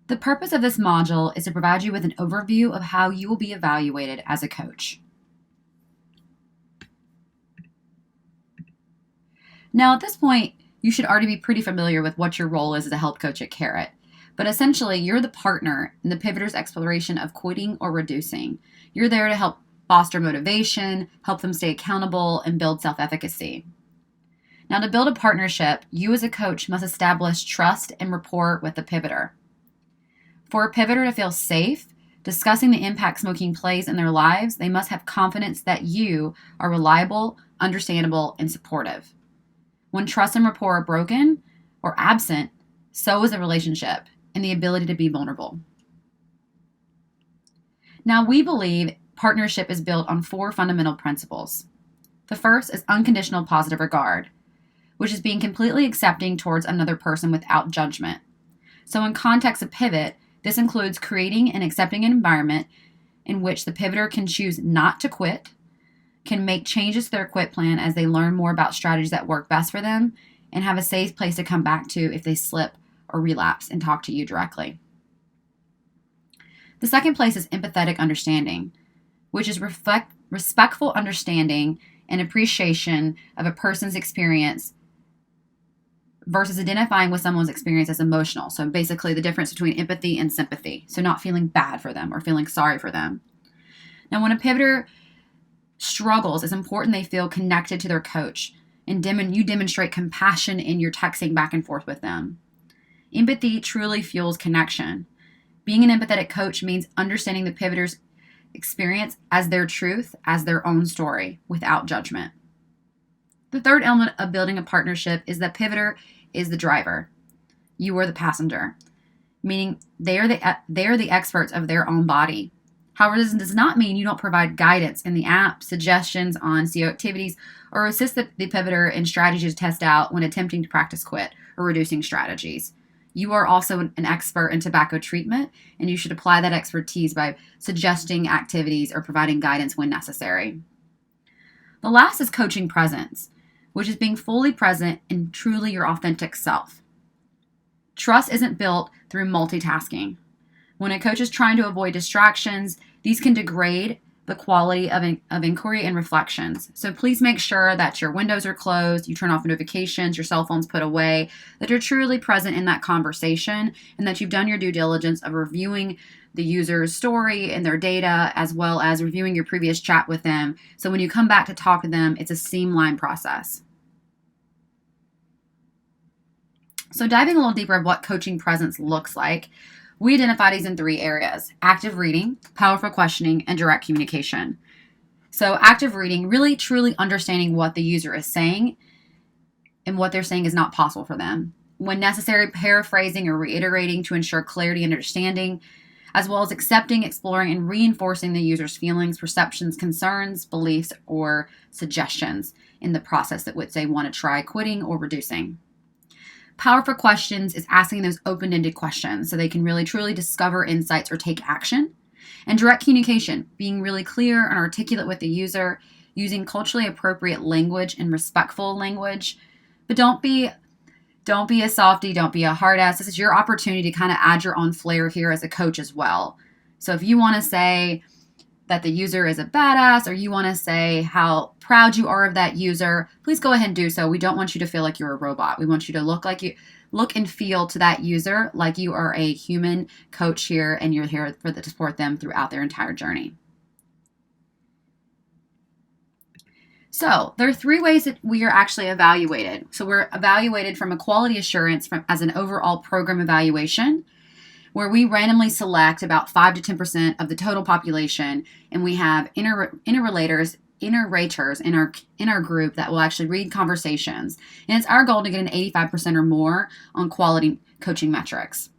The purpose of this module is to provide you with an overview of how you will be evaluated as a coach. Now, at this point, you should already be pretty familiar with what your role is as a health coach at Carrot. But essentially, you're the partner in the pivoter's exploration of quitting or reducing. You're there to help foster motivation, help them stay accountable, and build self-efficacy. Now, to build a partnership, you as a coach must establish trust and rapport with the pivoter. For a pivoter to feel safe, discussing the impact smoking plays in their lives, they must have confidence that you are reliable, understandable, and supportive. When trust and rapport are broken or absent, so is a relationship and the ability to be vulnerable. Now, we believe partnership is built on 4 fundamental principles. The first is unconditional positive regard, which is being completely accepting towards another person without judgment. So in context of pivot, this includes creating and accepting an environment in which the pivoter can choose not to quit, can make changes to their quit plan as they learn more about strategies that work best for them, and have a safe place to come back to if they slip or relapse and talk to you directly. The second place is empathetic understanding, which is respectful understanding and appreciation of a person's experience versus identifying with someone's experience as emotional. So basically the difference between empathy and sympathy. So not feeling bad for them or feeling sorry for them. Now, when a pivoter struggles, it's important they feel connected to their coach and you demonstrate compassion in your texting back and forth with them. Empathy truly fuels connection. Being an empathetic coach means understanding the pivoter's experience as their truth, as their own story, without judgment. The third element of building a partnership is that pivoter is the driver. You are the passenger, meaning they are the experts of their own body. However, this does not mean you don't provide guidance in the app, suggestions on CO activities, or assist the pivoter in strategies to test out when attempting to practice quit or reducing strategies. You are also an expert in tobacco treatment, and you should apply that expertise by suggesting activities or providing guidance when necessary. The last is coaching presence, which is being fully present and truly your authentic self. Trust isn't built through multitasking. When a coach is trying to avoid distractions, these can degrade the quality of inquiry and reflections. So please make sure that your windows are closed, you turn off notifications, your cell phone's put away, that you're truly present in that conversation, and that you've done your due diligence of reviewing the user's story and their data, as well as reviewing your previous chat with them. So when you come back to talk to them, it's a streamlined process. So diving a little deeper of what coaching presence looks like, we identify these in 3 areas: active reading, powerful questioning, and direct communication. So active reading, really truly understanding what the user is saying and what they're saying is not possible for them. When necessary, paraphrasing or reiterating to ensure clarity and understanding, as well as accepting, exploring, and reinforcing the user's feelings, perceptions, concerns, beliefs, or suggestions in the process at which they want to try quitting or reducing. Powerful questions is asking those open-ended questions so they can really truly discover insights or take action. And direct communication, being really clear and articulate with the user, using culturally appropriate language and respectful language. But don't be a softie, don't be a hard ass. This is your opportunity to kind of add your own flair here as a coach as well. So if you want to say that the user is a badass, or you want to say how proud you are of that user, please go ahead and do so. We don't want you to feel like you're a robot. We want you to look and feel to that user like you are a human coach here, and you're here to support them throughout their entire journey. So there are 3 ways that we are actually evaluated. So we're evaluated from a quality assurance as an overall program evaluation, where we randomly select about 5 to 10% of the total population, and we have interrators in our group that will actually read conversations. And it's our goal to get an 85% or more on quality coaching metrics.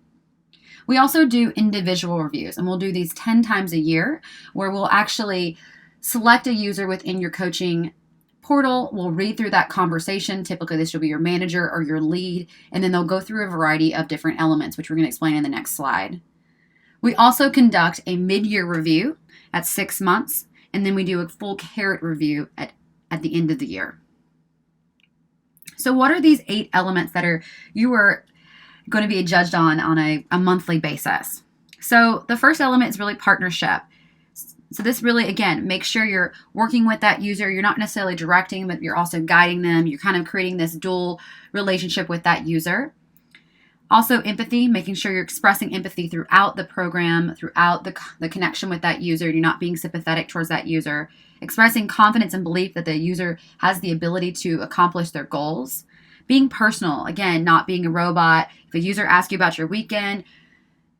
We also do individual reviews, and we'll do these 10 times a year, where we'll actually select a user within your coaching portal. We'll read through that conversation. Typically, this will be your manager or your lead, and then they'll go through a variety of different elements, which we're going to explain in the next slide. We also conduct a mid-year review at 6 months, and then we do a full Carrot review at the end of the year. So what are these 8 elements that you are going to be judged on a monthly basis. So the first element is really partnership. So this really, again, make sure you're working with that user. You're not necessarily directing, but you're also guiding them. You're kind of creating this dual relationship with that user. Also, empathy, making sure you're expressing empathy throughout the program, throughout the connection with that user. You're not being sympathetic towards that user. Expressing confidence and belief that the user has the ability to accomplish their goals. Being personal, again, not being a robot. If a user asks you about your weekend,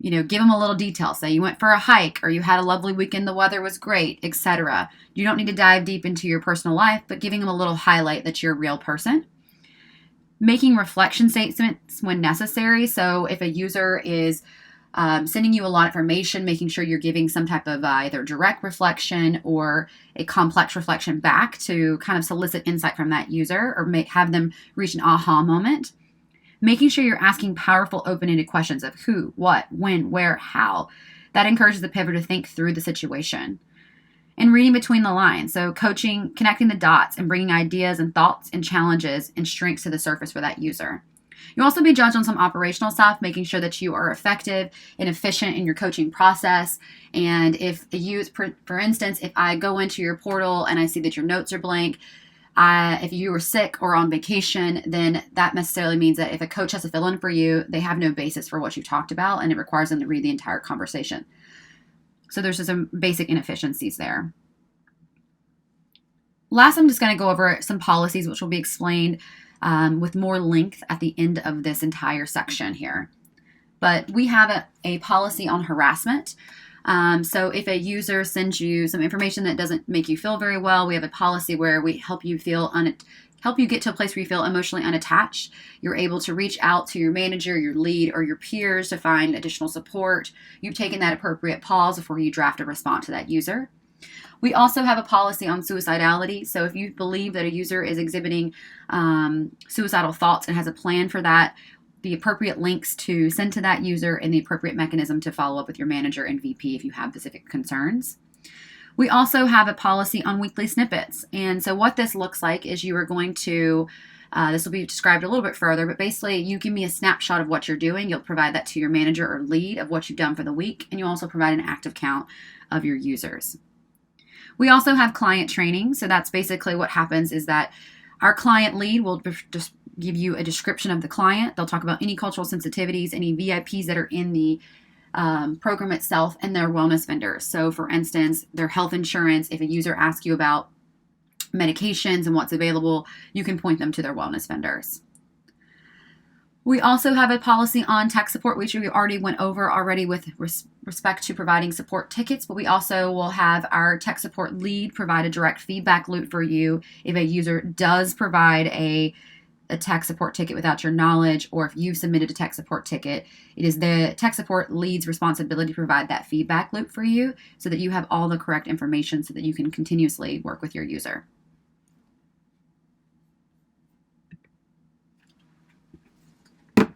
give them a little detail. Say you went for a hike or you had a lovely weekend, the weather was great, etc. You don't need to dive deep into your personal life, but giving them a little highlight that you're a real person. Making reflection statements when necessary. So if a user is sending you a lot of information, making sure you're giving some type of either direct reflection or a complex reflection back to kind of solicit insight from that user or have them reach an aha moment. Making sure you're asking powerful, open-ended questions of who, what, when, where, how. That encourages the pivoter to think through the situation. And reading between the lines. So coaching, connecting the dots, and bringing ideas and thoughts and challenges and strengths to the surface for that user. You'll also be judged on some operational stuff, making sure that you are effective and efficient in your coaching process. And if for instance, if I go into your portal and I see that your notes are blank, if you were sick or on vacation, then that necessarily means that if a coach has to fill in for you, they have no basis for what you talked about, and it requires them to read the entire conversation. So there's just some basic inefficiencies there. Last, I'm just going to go over some policies, which will be explained with more length at the end of this entire section here. But we have a policy on harassment. So if a user sends you some information that doesn't make you feel very well, we have a policy where we help you get to a place where you feel emotionally unattached. You're able to reach out to your manager, your lead, or your peers to find additional support. You've taken that appropriate pause before you draft a response to that user. We also have a policy on suicidality. So if you believe that a user is exhibiting suicidal thoughts and has a plan for that, the appropriate links to send to that user and the appropriate mechanism to follow up with your manager and VP if you have specific concerns. We also have a policy on weekly snippets. And so what this looks like is you are going to, this will be described a little bit further, but basically you give me a snapshot of what you're doing. You'll provide that to your manager or lead of what you've done for the week. And you also provide an active count of your users. We also have client training. So that's basically what happens is that our client lead will just give you a description of the client. They'll talk about any cultural sensitivities, any VIPs that are in the program itself, and their wellness vendors. So for instance, their health insurance, if a user asks you about medications and what's available, you can point them to their wellness vendors. We also have a policy on tech support, which we already went over with respect to providing support tickets, but we also will have our tech support lead provide a direct feedback loop for you if a user does provide a tech support ticket without your knowledge, or if you've submitted a tech support ticket. It is the tech support lead's responsibility to provide that feedback loop for you so that you have all the correct information so that you can continuously work with your user.